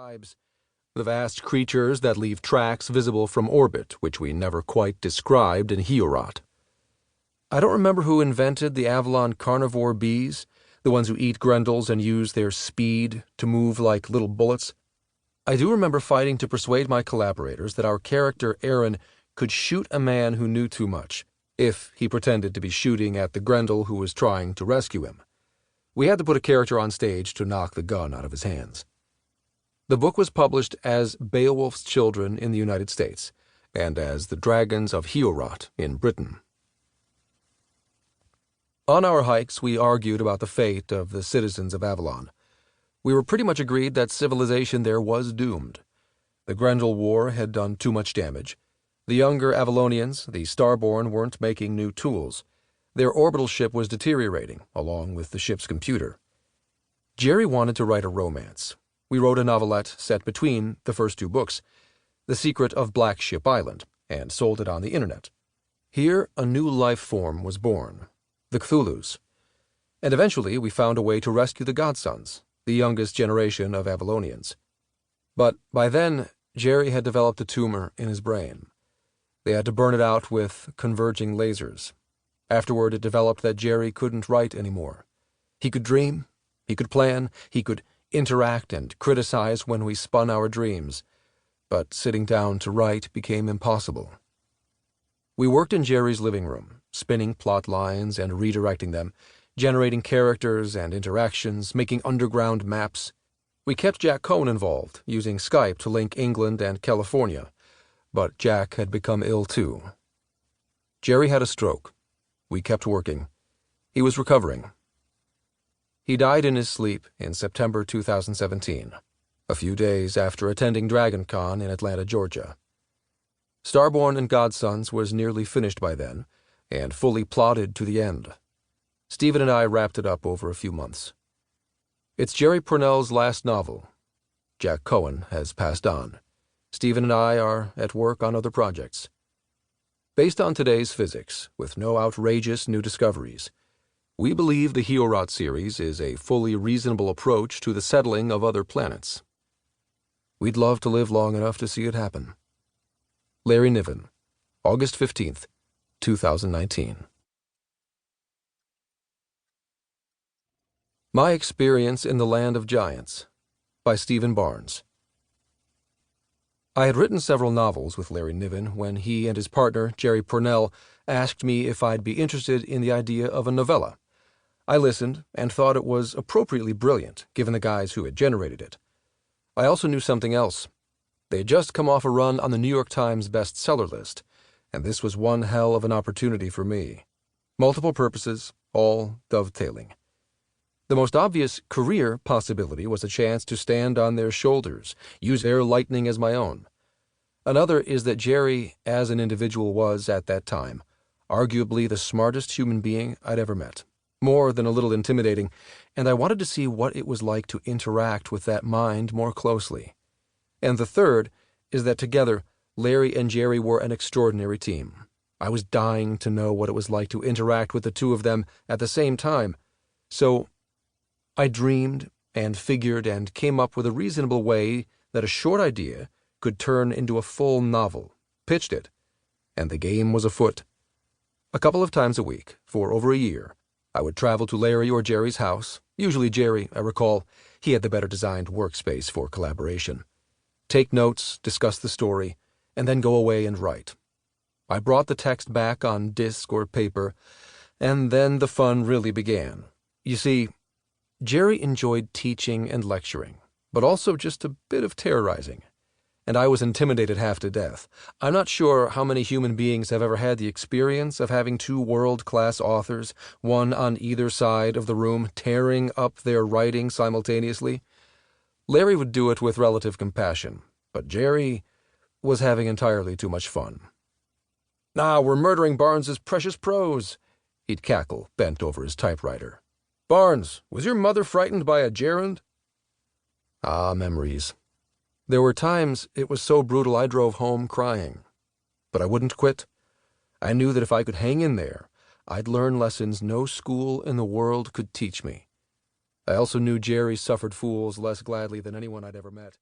describes the vast creatures that leave tracks visible from orbit, which we never quite described in Heorot. I don't remember who invented the Avalon carnivore bees, the ones who eat grendels and use their speed to move like little bullets. I do remember fighting to persuade my collaborators that our character Aaron could shoot a man who knew too much, if he pretended to be shooting at the grendel who was trying to rescue him. We had to put a character on stage to knock the gun out of his hands. The book was published as Beowulf's Children in the United States, and as The Dragons of Heorot in Britain. On our hikes, we argued about the fate of the citizens of Avalon. We were pretty much agreed that civilization there was doomed. The Grendel War had done too much damage. The younger Avalonians, the Starborn, weren't making new tools. Their orbital ship was deteriorating, along with the ship's computer. Jerry wanted to write a romance. We wrote a novelette set between the first two books, The Secret of Black Ship Island, and sold it on the internet. Here, a new life form was born, the Cthulhus. And eventually we found a way to rescue the Godsons, the youngest generation of Avalonians. But by then, Jerry had developed a tumor in his brain. They had to burn it out with converging lasers. Afterward, it developed that Jerry couldn't write anymore. He could dream, he could plan, he could interact and criticize when we spun our dreams, but sitting down to write became impossible. We worked in Jerry's living room, spinning plot lines and redirecting them, generating characters and interactions, making underground maps. We kept Jack Cohen involved, using Skype to link England and California, but Jack had become ill too. Jerry had a stroke. We kept working. He was recovering. He died in his sleep in September 2017, a few days after attending DragonCon in Atlanta, Georgia. Starborn and Godsons was nearly finished by then, and fully plotted to the end. Stephen and I wrapped it up over a few months. It's Jerry Pournelle's last novel. Jack Cohen has passed on. Stephen and I are at work on other projects. Based on today's physics, with no outrageous new discoveries, we believe the Heorot series is a fully reasonable approach to the settling of other planets. We'd love to live long enough to see it happen. Larry Niven, August 15th, 2019. My Experience in the Land of Giants, by Stephen Barnes. I had written several novels with Larry Niven when he and his partner, Jerry Pournelle, asked me if I'd be interested in the idea of a novella. I listened and thought it was appropriately brilliant, given the guys who had generated it. I also knew something else. They had just come off a run on the New York Times bestseller list, and this was one hell of an opportunity for me. Multiple purposes, all dovetailing. The most obvious career possibility was a chance to stand on their shoulders, use their lightning as my own. Another is that Jerry, as an individual, was, at that time, arguably the smartest human being I'd ever met. More than a little intimidating, and I wanted to see what it was like to interact with that mind more closely. And the third is that together, Larry and Jerry were an extraordinary team. I was dying to know what it was like to interact with the two of them at the same time, so I dreamed and figured and came up with a reasonable way that a short idea could turn into a full novel, pitched it, and the game was afoot. A couple of times a week, for over a year, I would travel to Larry or Jerry's house, usually Jerry, I recall. He had the better designed workspace for collaboration. Take notes, discuss the story, and then go away and write. I brought the text back on disc or paper, and then the fun really began. You see, Jerry enjoyed teaching and lecturing, but also just a bit of terrorizing. And I was intimidated half to death. I'm not sure how many human beings have ever had the experience of having two world-class authors, one on either side of the room, tearing up their writing simultaneously. Larry would do it with relative compassion, but Jerry was having entirely too much fun. "Ah, we're murdering Barnes's precious prose," he'd cackle, bent over his typewriter. "Barnes, was your mother frightened by a gerund?" Ah, memories. There were times it was so brutal I drove home crying. But I wouldn't quit. I knew that if I could hang in there, I'd learn lessons no school in the world could teach me. I also knew Jerry suffered fools less gladly than anyone I'd ever met.